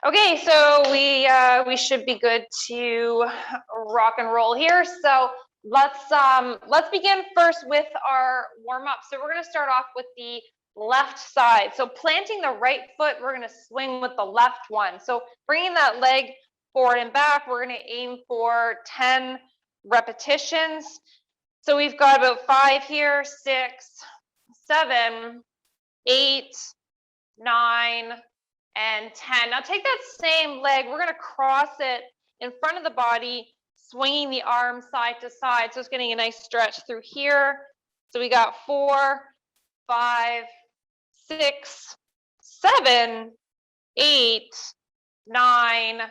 Okay, so we should be good to rock and roll here. So let's begin first with our warm up. So we're going to start off with the left side. So planting the right foot, we're going to swing with the left one. So bringing that leg forward and back, we're going to aim for 10 repetitions. So we've got about 5 here, 6, 7, 8, 9, and 10. Now take that same leg, we're going to cross it in front of the body, swinging the arm side to side. So it's getting a nice stretch through here. So we got 4, 5, 6, 7, 8, 9,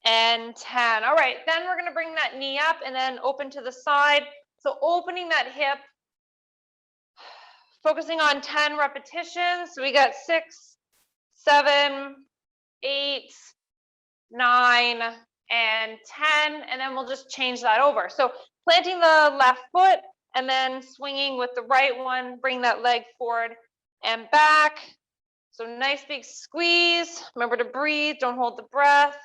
and 10. All right, then we're going to bring that knee up and then open to the side. So opening that hip, focusing on 10 repetitions. So we got 6, 7, 8, 9, and 10, and then we'll just change that over. So planting the left foot and then swinging with the right one, bring that leg forward and back. So nice big squeeze. Remember to breathe, don't hold the breath.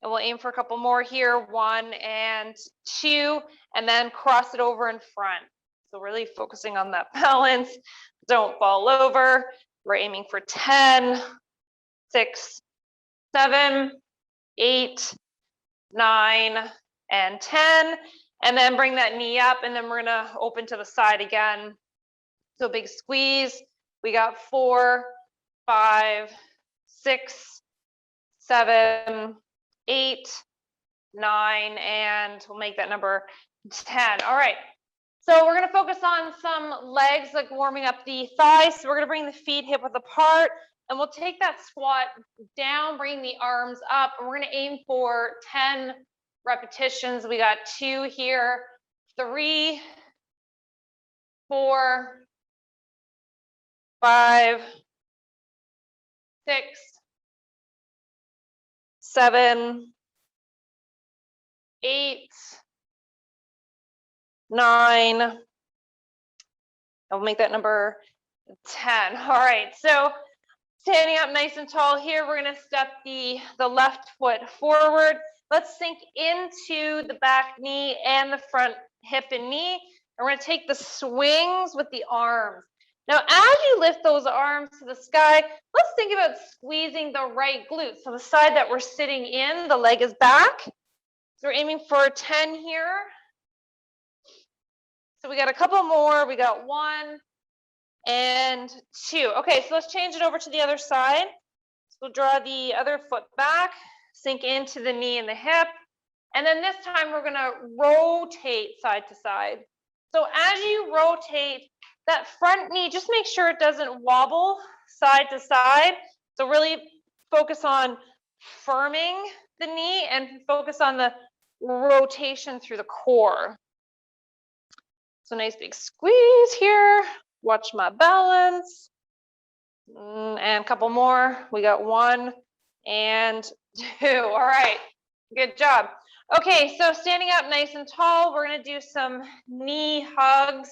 And we'll aim for a couple more here, 1 and 2, and then cross it over in front. So really focusing on that balance. Don't fall over. We're aiming for 10, 6, 7, 8, 9, and 10. And then bring that knee up, and then we're gonna open to the side again. So big squeeze. We got 4, 5, 6, 7, 8, 9, and we'll make that number 10. All right. So we're going to focus on some legs, like warming up the thighs. So we're going to bring the feet hip width apart, and we'll take that squat down, bring the arms up, and we're going to aim for 10 repetitions. We got 2 here, 3, 4, 5, 6, 7, 8, 9. I'll make that number 10. All right, so standing up nice and tall here, we're going to step the left foot forward. Let's sink into the back knee and the front hip and knee. And we're going to take the swings with the arms. Now, as you lift those arms to the sky, let's think about squeezing the right glute. So the side that we're sitting in, the leg is back. So we're aiming for 10 here. So we got a couple more. We got 1 and 2. Okay, so let's change it over to the other side. So we'll draw the other foot back, sink into the knee and the hip. And then this time we're gonna rotate side to side. So as you rotate that front knee, just make sure it doesn't wobble side to side. So really focus on firming the knee and focus on the rotation through the core. So nice big squeeze here. Watch my balance. And a couple more. We got 1 and 2. All right, good job. Okay, so standing up nice and tall, we're gonna do some knee hugs.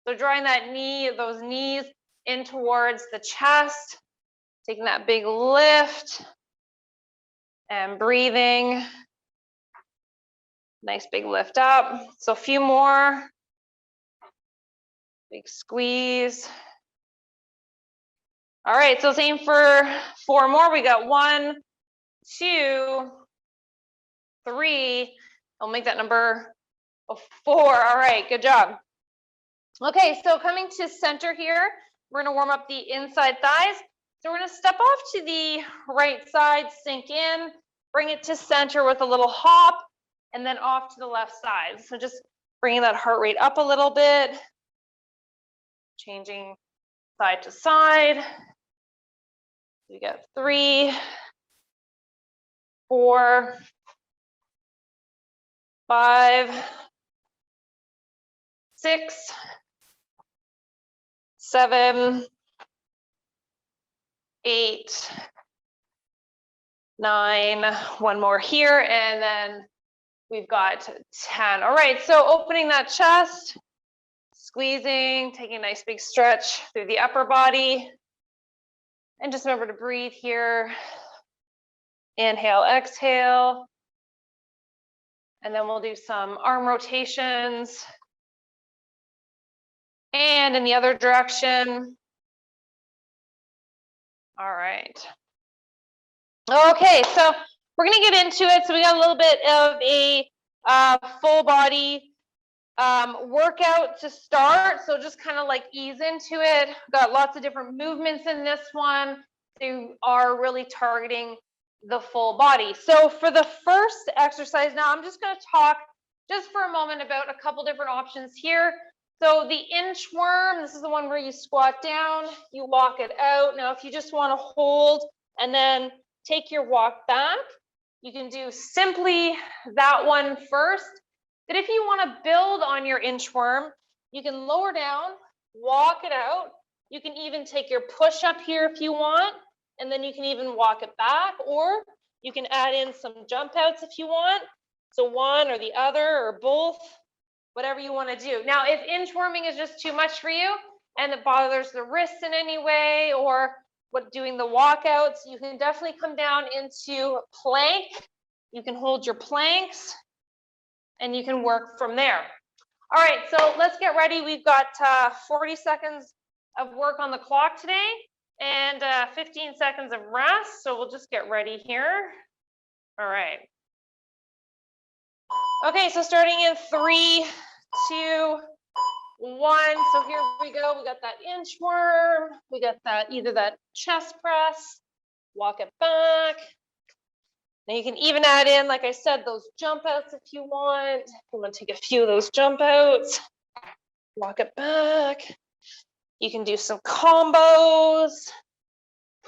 So drawing that knee, those knees in towards the chest, taking that big lift and breathing. Nice big lift up. So a few more. Big squeeze. All right, so let's aim for 4 more. We got 1, 2, 3. I'll make that number 4. All right, good job. Okay, so coming to center here, we're gonna warm up the inside thighs. So we're gonna step off to the right side, sink in, bring it to center with a little hop, and then off to the left side. So just bringing that heart rate up a little bit. Changing side to side. We got 3, 4, 5, 6, 7, 8, 9. One more here, and then we've got 10. All right, so opening that chest. Squeezing, taking a nice big stretch through the upper body. And just remember to breathe here. Inhale, exhale. And then we'll do some arm rotations. And in the other direction. All right. Okay, so we're going to get into it. So we got a little bit of a full body workout to start. So just kind of like ease into it. Got lots of different movements in this one. They are really targeting the full body. So for the first exercise, now I'm just going to talk just for a moment about a couple different options here. So the inchworm, this is the one where you squat down, you walk it out. Now, if you just want to hold and then take your walk back, you can do simply that one first. But if you want to build on your inchworm, you can lower down, walk it out. You can even take your push up here if you want, and then you can even walk it back, or you can add in some jump outs if you want. So one or the other or both, whatever you want to do. Now, if inchworming is just too much for you and it bothers the wrists in any way, or doing the walkouts, you can definitely come down into plank. You can hold your planks and you can work from there. All right, so let's get ready. We've got 40 seconds of work on the clock today and 15 seconds of rest. So we'll just get ready here. All right. Okay, so starting in 3, 2, 1. So here we go. We got that inchworm. We got that either that chest press, walk it back. Now you can even add in, like I said, those jump outs if you want. You want to take a few of those jump outs, walk it back. You can do some combos,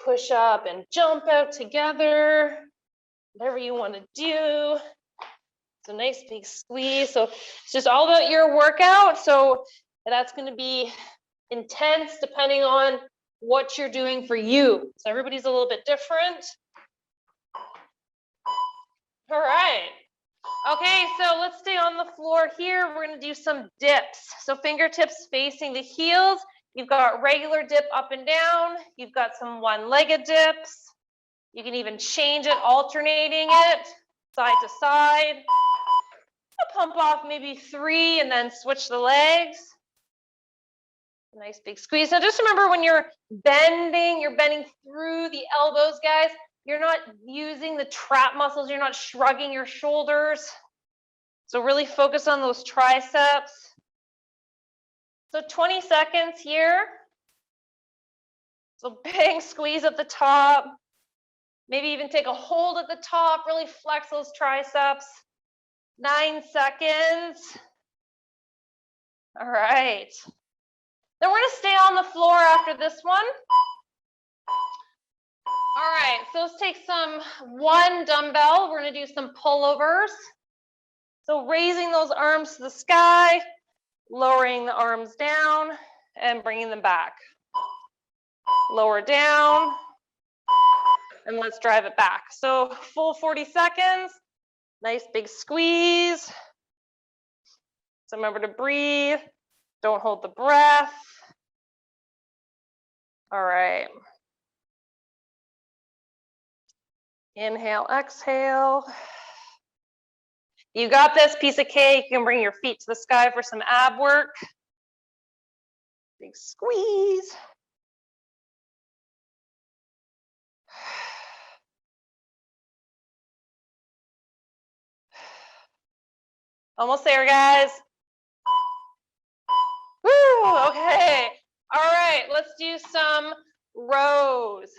push up and jump out together, whatever you want to do. It's a nice big squeeze. So it's just all about your workout. So that's going to be intense depending on what you're doing for you. So everybody's a little bit different. All right. Okay, so let's stay on the floor here. We're going to do some dips. So fingertips facing the heels. You've got regular dip up and down. You've got some one-legged dips. You can even change it, alternating it side to side. Pump off maybe 3 and then switch the legs. Nice big squeeze. Now just remember when you're bending through the elbows, guys. You're not using the trap muscles. You're not shrugging your shoulders. So really focus on those triceps. So 20 seconds here. So big squeeze at the top. Maybe even take a hold at the top. Really flex those triceps. 9 seconds. All right. Then we're going to stay on the floor after this one. All right, so let's take one dumbbell. We're going to do some pullovers. So raising those arms to the sky, lowering the arms down, and bringing them back. Lower down, and let's drive it back. So full 40 seconds. Nice big squeeze. So remember to breathe. Don't hold the breath. All right. Inhale, exhale. You got this, piece of cake. You can bring your feet to the sky for some ab work. Big squeeze. Almost there, guys. Woo, okay. All right, let's do some rows.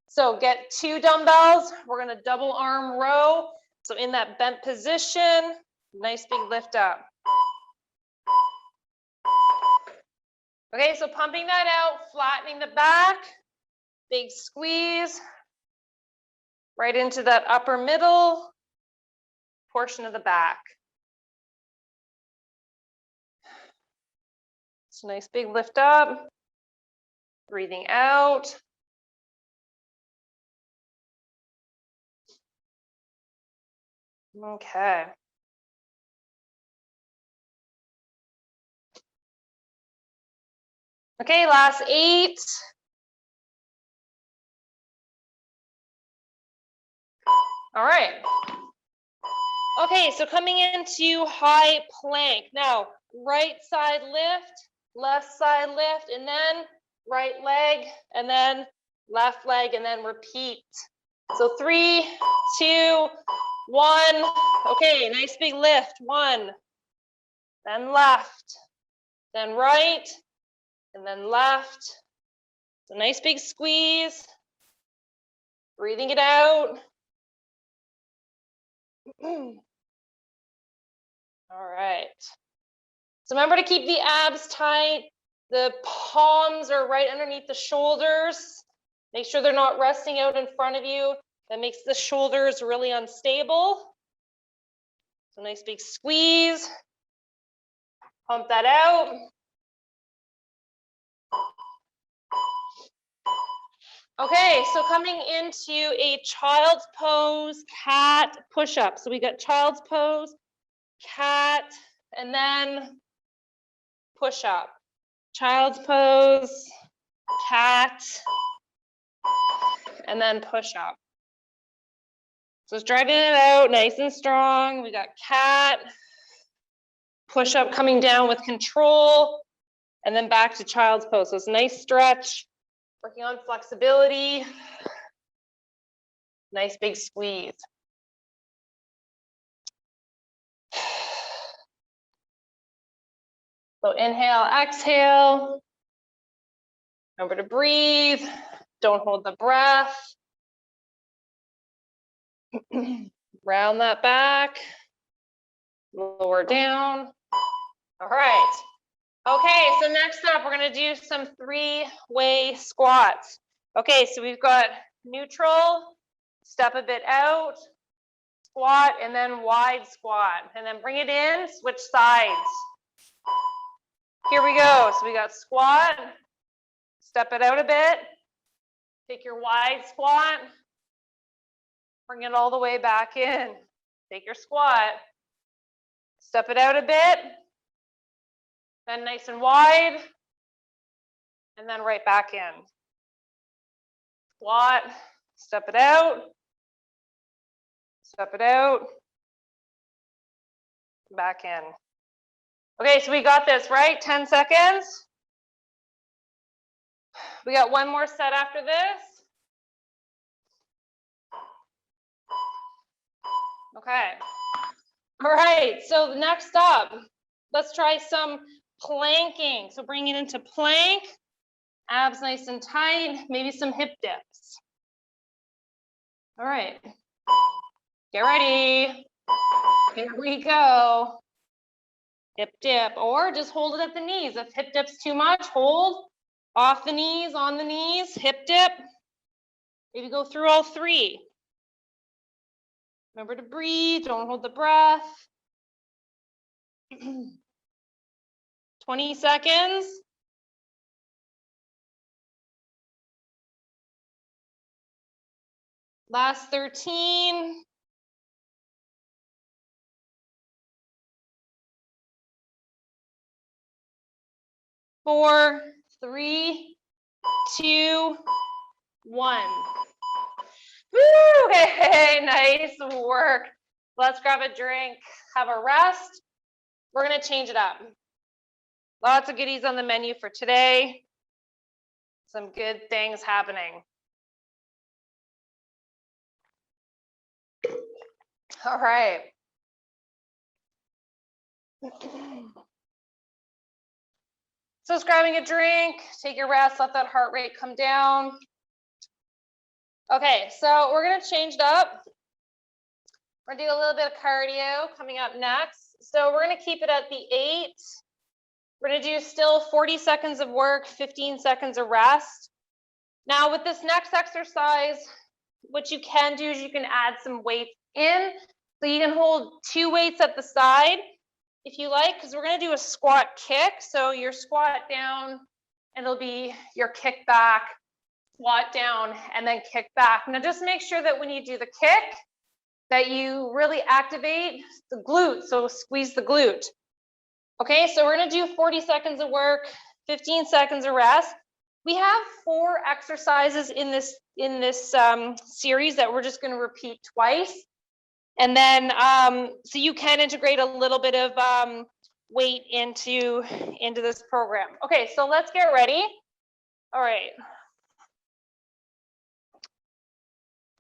So get 2 dumbbells. We're going to double arm row. So in that bent position, nice big lift up. Okay, so pumping that out, flattening the back, big squeeze right into that upper middle portion of the back. So nice big lift up, breathing out. Okay. Okay, last 8. All right. Okay, so coming into high plank. Now, right side lift, left side lift, and then right leg, and then left leg, and then repeat. So 3, 2, 1. Okay, nice big lift. 1, then left, then right, and then left. So nice big squeeze. Breathing it out. All right. So remember to keep the abs tight. The palms are right underneath the shoulders. Make sure they're not resting out in front of you. That makes the shoulders really unstable. So nice big squeeze. Pump that out. Okay, so coming into a child's pose, cat, push-up. So we got child's pose, cat, and then push-up. Child's pose, cat, and then push-up. So it's driving it out nice and strong. We got cat, push-up coming down with control, and then back to child's pose. So it's a nice stretch, working on flexibility, nice big squeeze. So inhale, exhale. Remember to breathe. Don't hold the breath. Round that back. Lower down. All right. Okay, so next up, we're going to do some 3-way squats. Okay, so we've got neutral, step a bit out, squat, and then wide squat. And then bring it in, switch sides. Here we go. So we got squat, step it out a bit, take your wide squat, bring it all the way back in. Take your squat, step it out a bit, then nice and wide, and then right back in. Squat, step it out, back in. Okay, so we got this, right? 10 seconds. We got one more set after this. Okay. All right, so next up, let's try some planking. So bring it into plank, abs nice and tight, maybe some hip dips. All right, get ready. Here we go. Hip dip, or just hold it at the knees. If hip dip's too much, hold off the knees, on the knees, hip dip. Maybe go through all 3. Remember to breathe, don't hold the breath. 20 seconds. Last 13. 4, 3, 2, 1. Woo! Hey, nice work. Let's grab a drink, have a rest. We're gonna change it up. Lots of goodies on the menu for today. Some good things happening. All right. So it's grabbing a drink, take your rest, let that heart rate come down. Okay, so we're gonna change it up. We're gonna do a little bit of cardio coming up next. So we're gonna keep it at the 8. We're gonna do still 40 seconds of work, 15 seconds of rest. Now with this next exercise, what you can do is you can add some weights in. So you can hold 2 weights at the side if you like, because we're gonna do a squat kick. So your squat down, and it'll be your kick back, squat down, and then kick back. Now just make sure that when you do the kick, that you really activate the glute, so squeeze the glute. Okay, so we're gonna do 40 seconds of work, 15 seconds of rest. We have 4 exercises in this series that we're just going to repeat twice. And then, so you can integrate a little bit of weight into this program. Okay, so let's get ready. All right.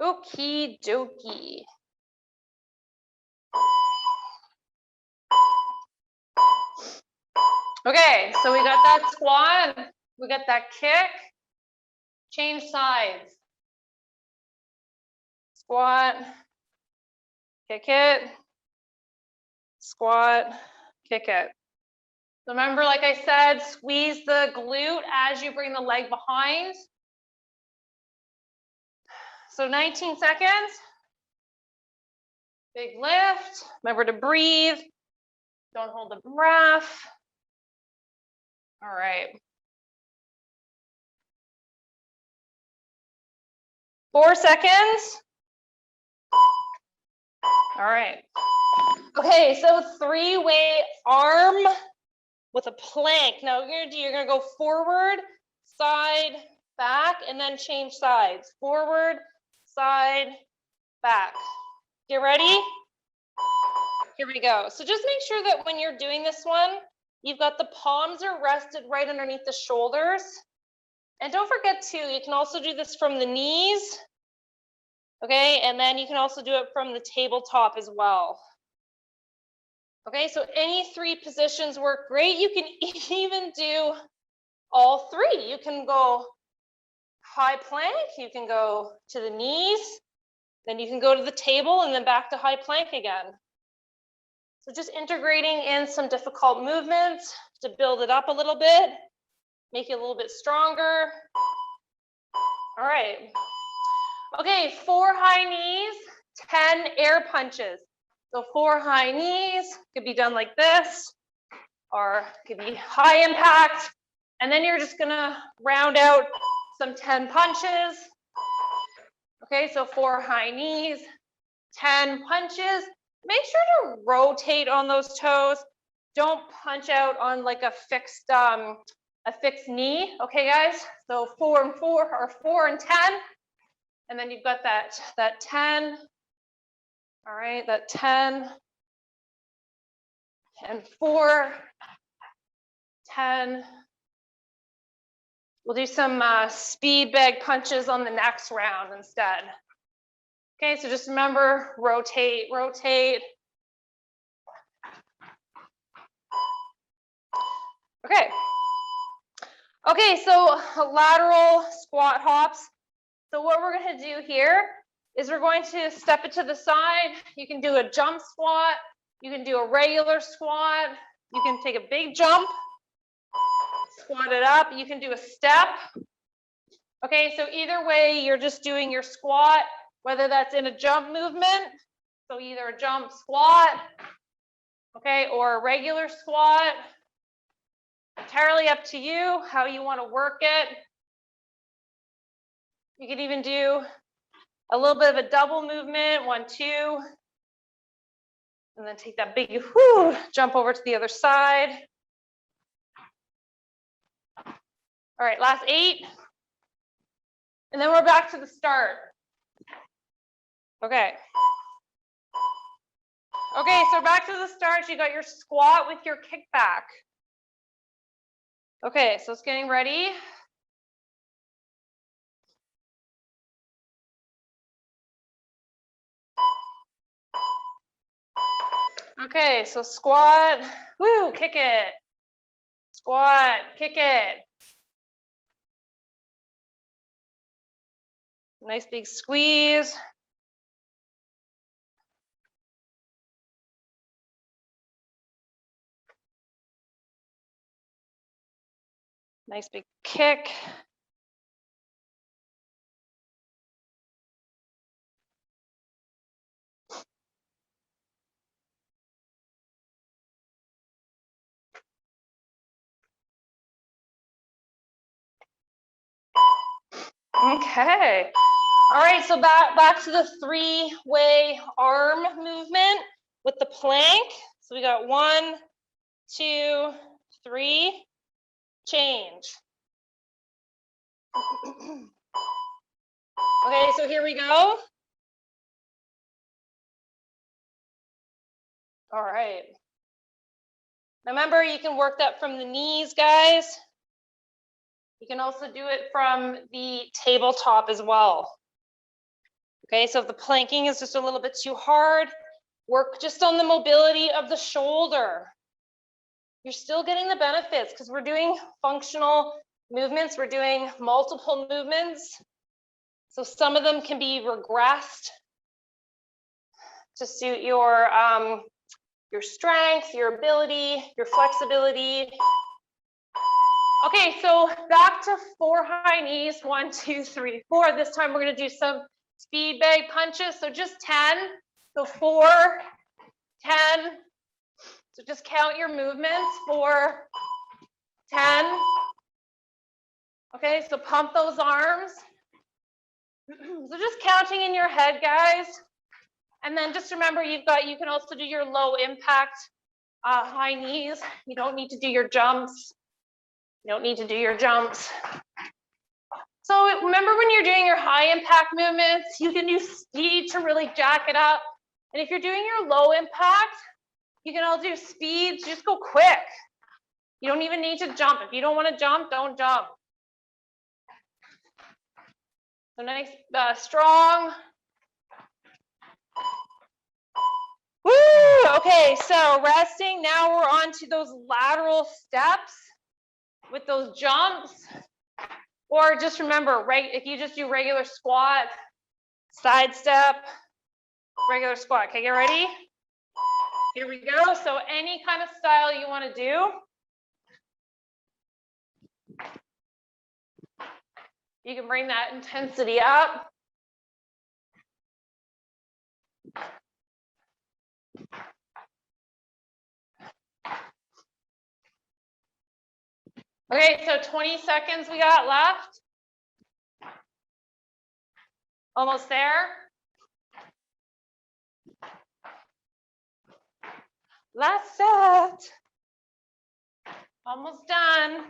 Okie dokie. Okay, so we got that squat, we got that kick, change sides. Squat, kick it, squat, kick it. Remember, like I said, squeeze the glute as you bring the leg behind. So 19 seconds. Big lift. Remember to breathe. Don't hold the breath. All right. 4 seconds. All right. Okay, so 3-way arm with a plank. Now you're gonna go forward, side, back, and then change sides. Forward, side, back. Get ready? Here we go. So just make sure that when you're doing this one, you've got the palms are rested right underneath the shoulders. And don't forget too, you can also do this from the knees. Okay, and then you can also do it from the tabletop as well. Okay, so any 3 positions work great. You can even do all 3. You can go high plank, you can go to the knees, then you can go to the table and then back to high plank again. So just integrating in some difficult movements to build it up a little bit, make it a little bit stronger. All right. Okay, 4 high knees, 10 air punches. So 4 high knees could be done like this, or could be high impact. And then you're just gonna round out some 10 punches. Okay, so 4 high knees, 10 punches. Make sure to rotate on those toes. Don't punch out on like a fixed knee. Okay, guys. So 4 and 4, or 4 and 10, and then you've got that 10. All right, that 10 and 4, 10. We'll do some speed bag punches on the next round instead. Okay, so just remember, rotate, rotate. Okay. Okay, so lateral squat hops. So what we're going to do here is we're going to step it to the side. You can do a jump squat. You can do a regular squat. You can take a big jump, squat it up. You can do a step. Okay, so either way, you're just doing your squat, whether that's in a jump movement, so either a jump squat, okay, or a regular squat. Entirely up to you how you want to work it. You could even do a little bit of a double movement, 1, 2, and then take that big whoo, jump over to the other side. All right, last 8. And then we're back to the start. Okay. Okay, so back to the start. You got your squat with your kickback. Okay, so it's getting ready. Okay, so squat, woo, kick it. Squat, kick it. Nice big squeeze. Nice big kick. Okay. All right, so back to the 3-way arm movement with the plank. So we got 1, 2, 3, change. Okay, so here we go. All right. Remember, you can work that from the knees, guys. You can also do it from the tabletop as well. Okay, so if the planking is just a little bit too hard, work just on the mobility of the shoulder. You're still getting the benefits because we're doing functional movements. We're doing multiple movements. So some of them can be regressed to suit your strength, your ability, your flexibility. Okay, so back to 4 high knees, 1, 2, 3, 4. This time we're gonna do some speed bag punches. So just 10, so 4, 10. So just count your movements, 4, 10. Okay, so pump those arms. So just counting in your head, guys. And then just remember, you can also do your low impact high knees. You don't need to do your jumps. You don't need to do your jumps. So remember, when you're doing your high impact movements, you can use speed to really jack it up. And if you're doing your low impact, you can all do speeds, just go quick. You don't even need to jump. If you don't want to jump, don't jump. So nice, strong. Woo! Okay, so resting. Now we're on to those lateral steps with those jumps. Or just remember, if you just do regular squat, side step, regular squat. Okay, get ready? Here we go. So any kind of style you want to do. You can bring that intensity up. Okay, so 20 seconds we got left. Almost there. Last set. Almost done.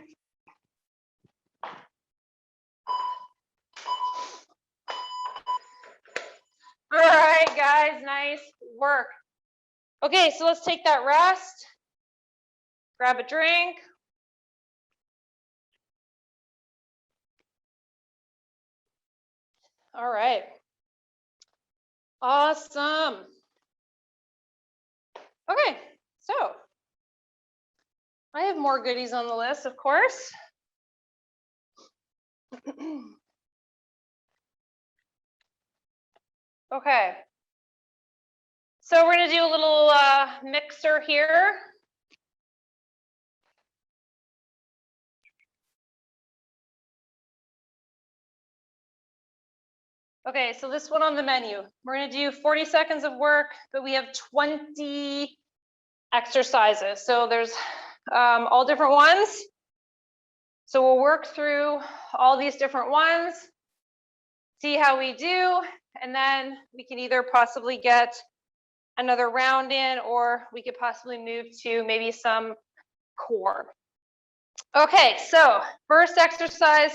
All right, guys, nice work. Okay, so let's take that rest. Grab a drink. All right. Awesome. Okay, so I have more goodies on the list, of course. Okay. So we're going to do a little mixer here. Okay, so this one on the menu, we're going to do 40 seconds of work, but we have 20 exercises. So there's all different ones. So we'll work through all these different ones, see how we do, and then we can either possibly get another round in, or we could possibly move to maybe some core. Okay, so first exercise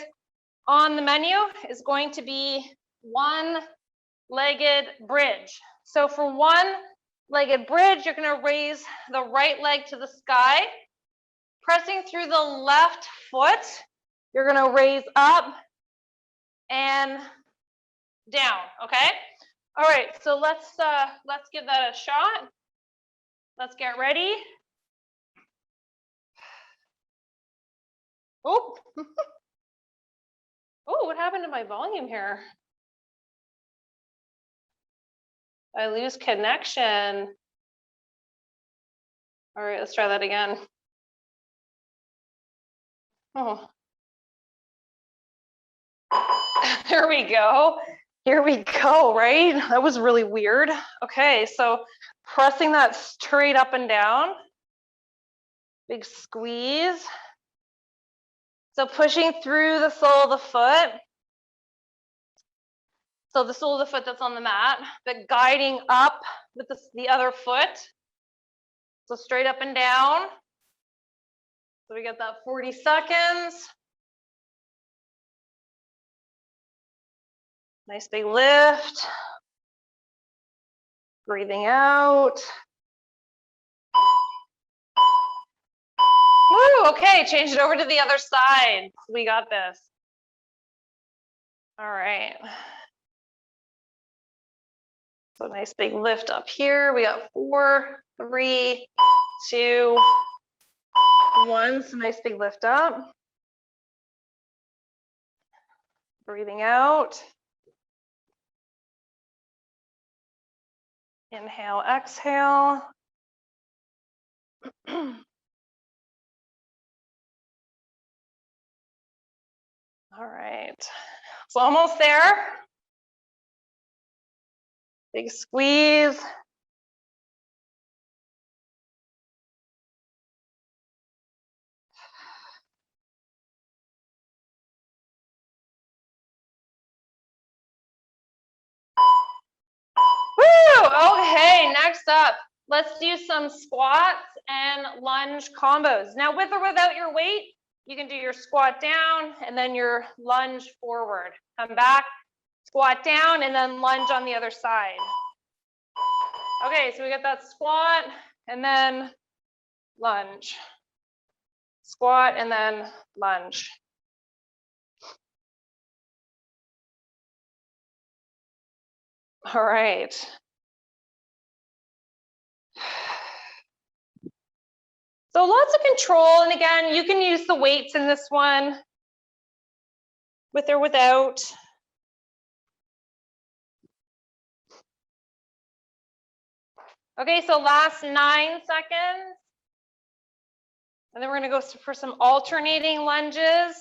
on the menu is going to be one-legged bridge. So for one-legged bridge, you're going to raise the right leg to the sky, pressing through the left foot. You're going to raise up and down. Okay. All right. So let's give that a shot. Let's get ready. Oh. Oh, what happened to my volume here? I lose connection. All right, let's try that again. Oh. There we go. Here we go, right? That was really weird. Okay, so pressing that straight up and down. Big squeeze. So pushing through the sole of the foot. So the sole of the foot that's on the mat, but guiding up with the other foot. So straight up and down. So we get that 40 seconds. Nice big lift. Breathing out. Woo, okay, change it over to the other side. We got this. All right. So nice big lift up here. We got 4, 3, 2, 1. So nice big lift up. Breathing out. Inhale, exhale. All right. So almost there. Big squeeze. Woo! Okay, next up, let's do some squats and lunge combos. Now, with or without your weight, you can do your squat down and then your lunge forward. Come back, squat down, and then lunge on the other side. Okay, so we got that squat and then lunge. Squat and then lunge. All right. So lots of control, and again, you can use the weights in this one, with or without. Okay, so last 9 seconds. And then we're gonna go for some alternating lunges.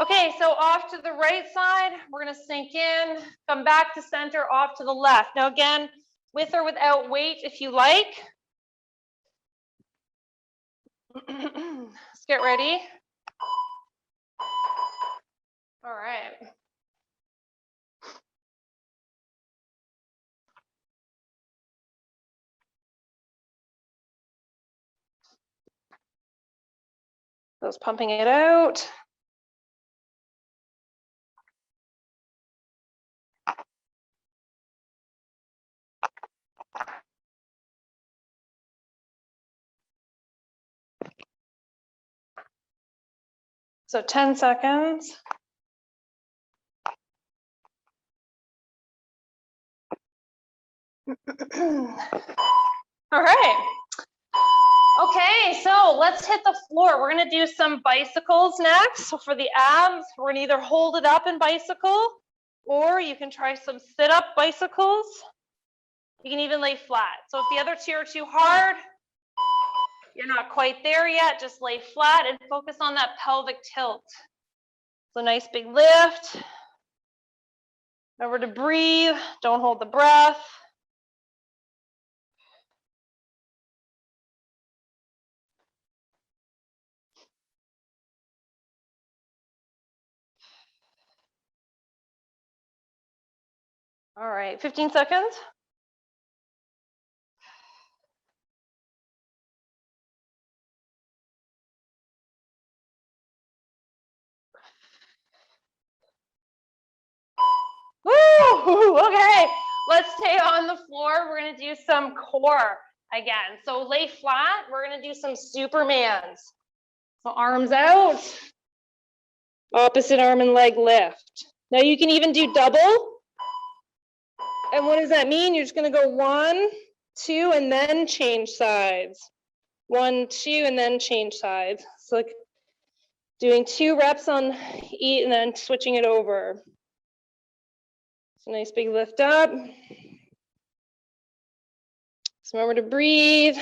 Okay, so off to the right side, we're gonna sink in, come back to center, off to the left. Now again, with or without weight if you like. Let's get ready. All right. Just pumping it out. So 10 seconds. All right. Okay, so let's hit the floor. We're gonna do some bicycles next. So for the abs, we're gonna either hold it up and bicycle, or you can try some sit-up bicycles. You can even lay flat. So if the other two are too hard, you're not quite there yet, just lay flat and focus on that pelvic tilt. So nice big lift. Remember to breathe, don't hold the breath. All right, 15 seconds. Woo! Okay, let's stay on the floor. We're gonna do some core again. So lay flat, we're gonna do some Supermans. So arms out, opposite arm and leg lift. Now you can even do double. And what does that mean? You're just gonna go 1, 2, and then change sides. 1, 2, and then change sides. So like doing 2 reps on each and then switching it over. So nice big lift up. So remember to breathe.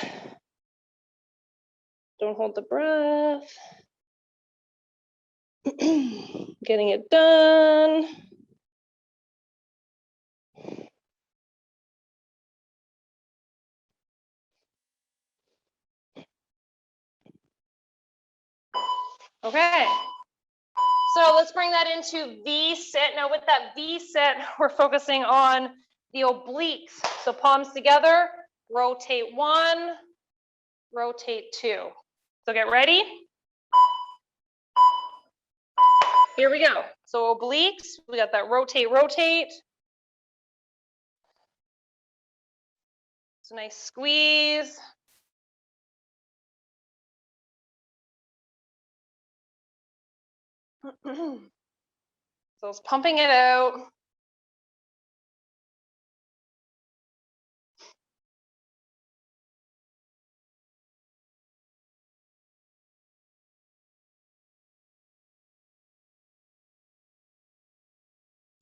Don't hold the breath. Getting it done. Okay, so let's bring that into V-sit. Now with that V-sit, we're focusing on the obliques. So palms together, rotate 1, rotate 2. So get ready. Here we go. So obliques, we got that rotate, rotate. So nice squeeze. So it's pumping it out.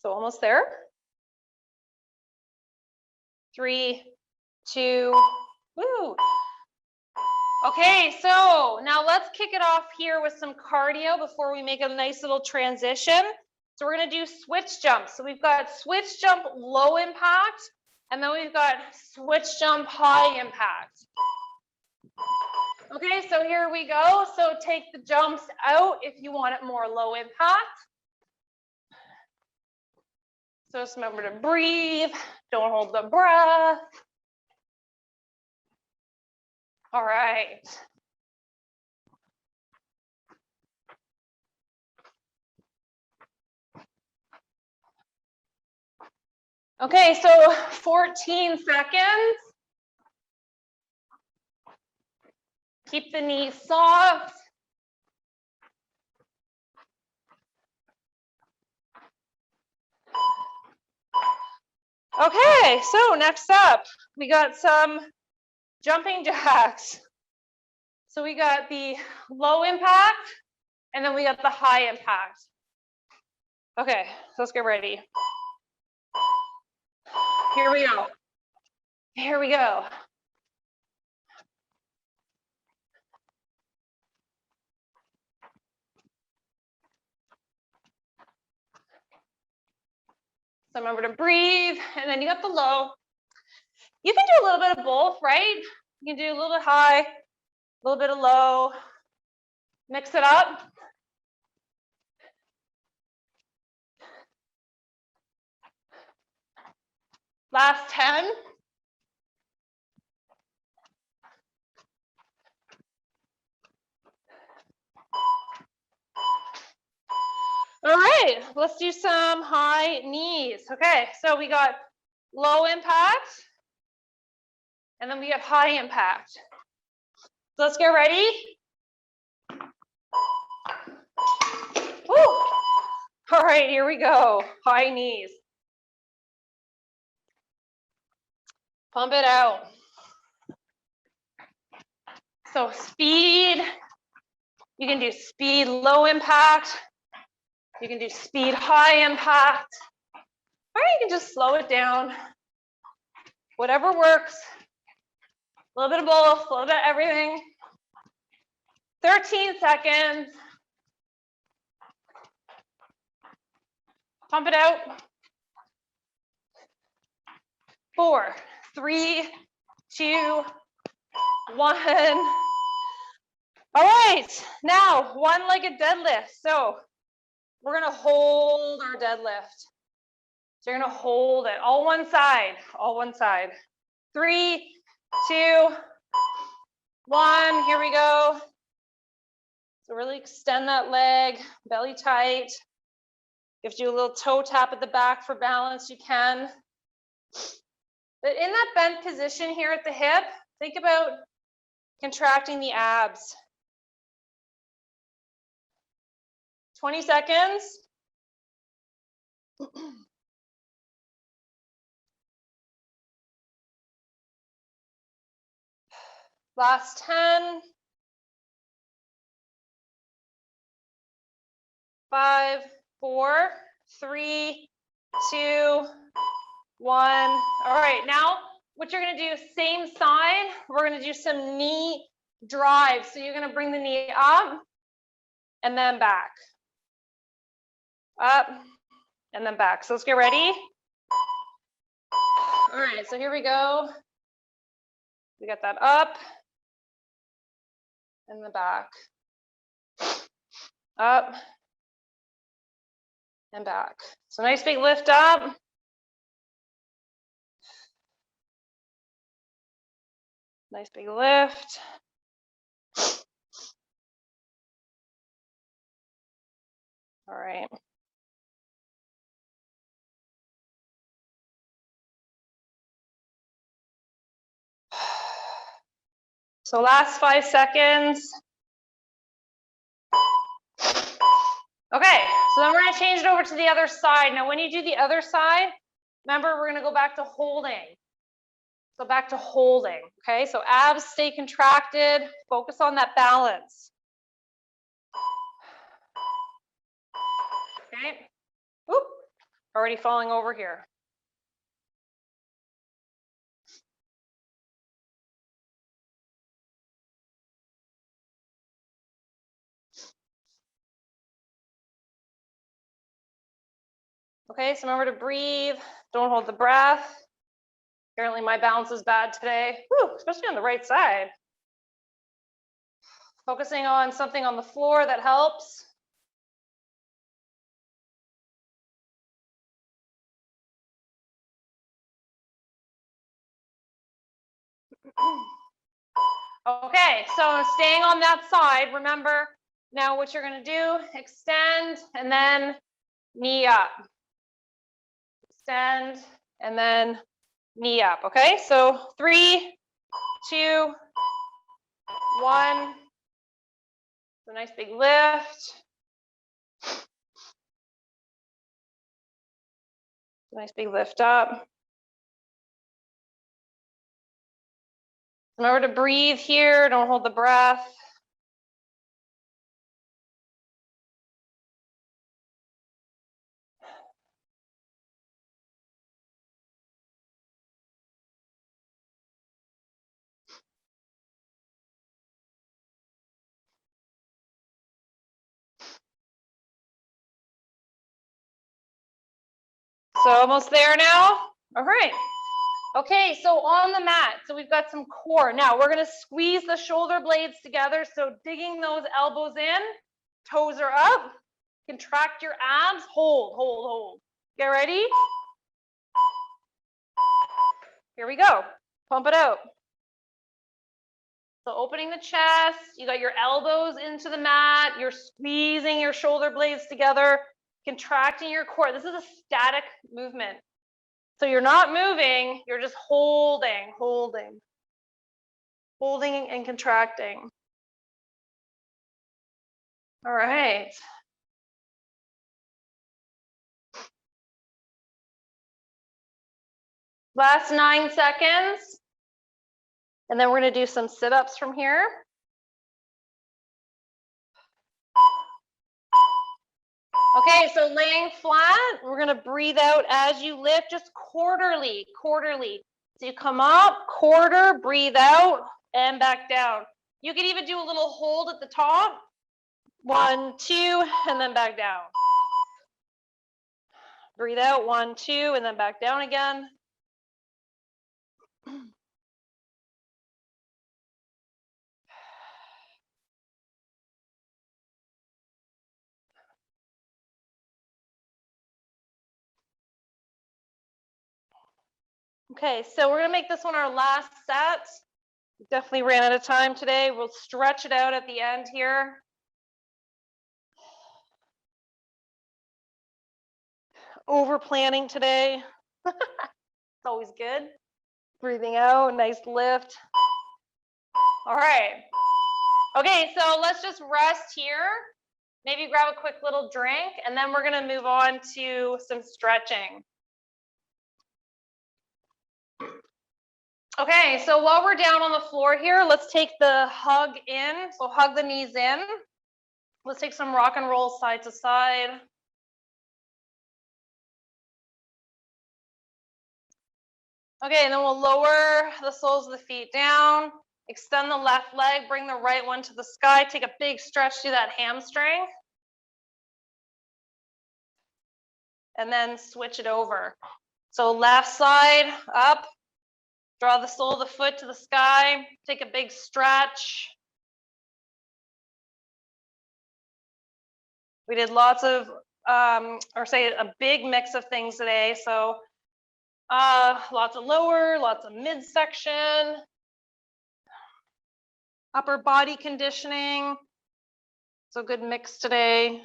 So almost there. 3, 2, woo. Okay, so now let's kick it off here with some cardio before we make a nice little transition. So we're gonna do switch jumps. So we've got switch jump low impact, and then we've got switch jump high impact. Okay, so here we go. So take the jumps out if you want it more low impact. So just remember to breathe, don't hold the breath. All right. Okay, so 14 seconds. Keep the knees soft. Okay, so next up, we got some jumping jacks. So we got the low impact, and then we got the high impact. Okay, so let's get ready. Here we go. Here we go. So remember to breathe, and then you got the low. You can do a little bit of both, right? You can do a little bit high, a little bit of low. Mix it up. Last 10. All right, let's do some high knees. Okay, so we got low impact, and then we got high impact. So let's get ready. Woo. All right, here we go. High knees. Pump it out. So speed, you can do speed low impact. You can do speed high impact. Or you can just slow it down. Whatever works. A little bit of both, a little bit of everything. 13 seconds. Pump it out. 4, 3, 2, 1. All right, now one-legged deadlift. So we're gonna hold our deadlift. So you're gonna hold it, all one side, all one side. 3, 2, 1, here we go. So really extend that leg, belly tight. If you do a little toe tap at the back for balance, you can. But in that bent position here at the hip, think about contracting the abs. 20 seconds. Last 10. 5, 4, 3, 2, 1. All right, now what you're gonna do, same side, we're gonna do some knee drive. So you're gonna bring the knee up and then back. Up and then back. So let's get ready. All right, so here we go. We got that up and the back. Up and back. So nice big lift up. Nice big lift. All right. So last 5 seconds. Okay, so then we're going to change it over to the other side. Now, when you do the other side, remember, we're going to go back to holding. So back to holding, okay? So abs stay contracted, focus on that balance. Okay, oop, already falling over here. Okay, so remember to breathe, don't hold the breath. Apparently my balance is bad today, whew, especially on the right side. Focusing on something on the floor that helps. Okay, so staying on that side, remember now what you're going to do, extend and then knee up. Extend and then knee up, okay? So 3, 2, 1. So nice big lift. Nice big lift up. Remember to breathe here, don't hold the breath. So almost there now. All right. Okay, so on the mat, so we've got some core. Now we're gonna squeeze the shoulder blades together. So digging those elbows in, toes are up, contract your abs, hold, hold, hold. Get ready? Here we go, pump it out. So opening the chest, you got your elbows into the mat, you're squeezing your shoulder blades together, contracting your core. This is a static movement. So you're not moving, you're just holding, holding, holding and contracting. All right. Last 9 seconds. And then we're going to do some sit-ups from here. Okay, so laying flat, we're going to breathe out as you lift, just quarterly, quarterly. So you come up, quarter, breathe out, and back down. You can even do a little hold at the top. 1, 2, and then back down. Breathe out, 1, 2, and then back down again. Okay, so we're gonna make this one our last set. Definitely ran out of time today. We'll stretch it out at the end here. Over planning today. It's always good. Breathing out, nice lift. All right. Okay, so let's just rest here. Maybe grab a quick little drink, and then we're gonna move on to some stretching. Okay, so while we're down on the floor here, let's take the hug in. So hug the knees in. Let's take some rock and roll side to side. Okay, and then we'll lower the soles of the feet down, extend the left leg, bring the right one to the sky, take a big stretch through that hamstring. And then switch it over. So left side up, draw the sole of the foot to the sky, take a big stretch. We did lots of, or say a big mix of things today. So lots of lower, lots of midsection, upper body conditioning. So good mix today.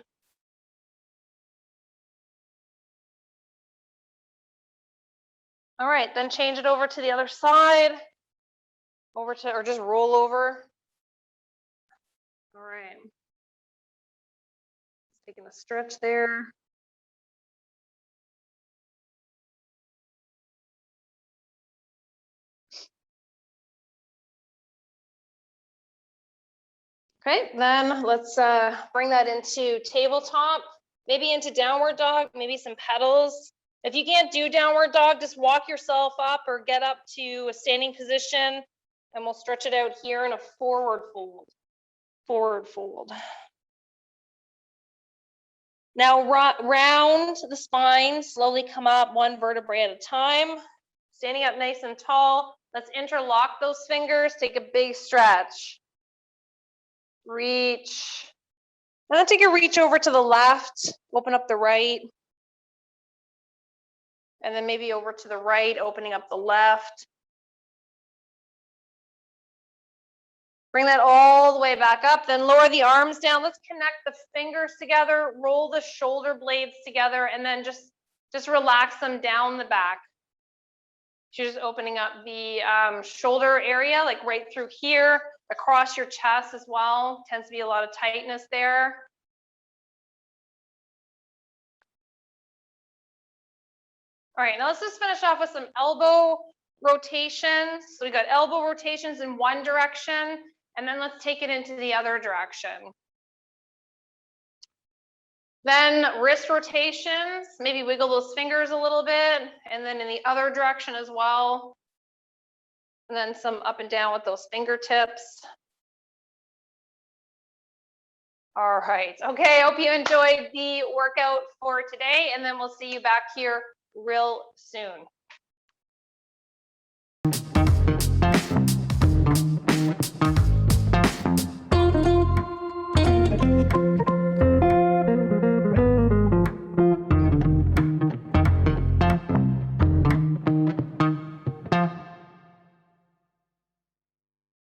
All right, then change it over to the other side. over to, or just roll over. All right. Taking a stretch there. Okay, then let's bring that into tabletop, maybe into downward dog, maybe some pedals. If you can't do downward dog, just walk yourself up or get up to a standing position, and we'll stretch it out here in a forward fold. Forward fold. Now round the spine, slowly come up one vertebrae at a time. Standing up nice and tall. Let's interlock those fingers, take a big stretch. Reach. And then take a reach over to the left, open up the right. And then maybe over to the right, opening up the left. Bring that all the way back up, then lower the arms down. Let's connect the fingers together, roll the shoulder blades together, and then just relax them down the back. So you're just opening up the shoulder area, like right through here, across your chest as well. Tends to be a lot of tightness there. All right, now let's just finish off with some elbow rotations. So we got elbow rotations in one direction, and then let's take it into the other direction. Then wrist rotations, maybe wiggle those fingers a little bit, and then in the other direction as well. And then some up and down with those fingertips. All right, okay, hope you enjoyed the workout for today, and then we'll see you back here real soon.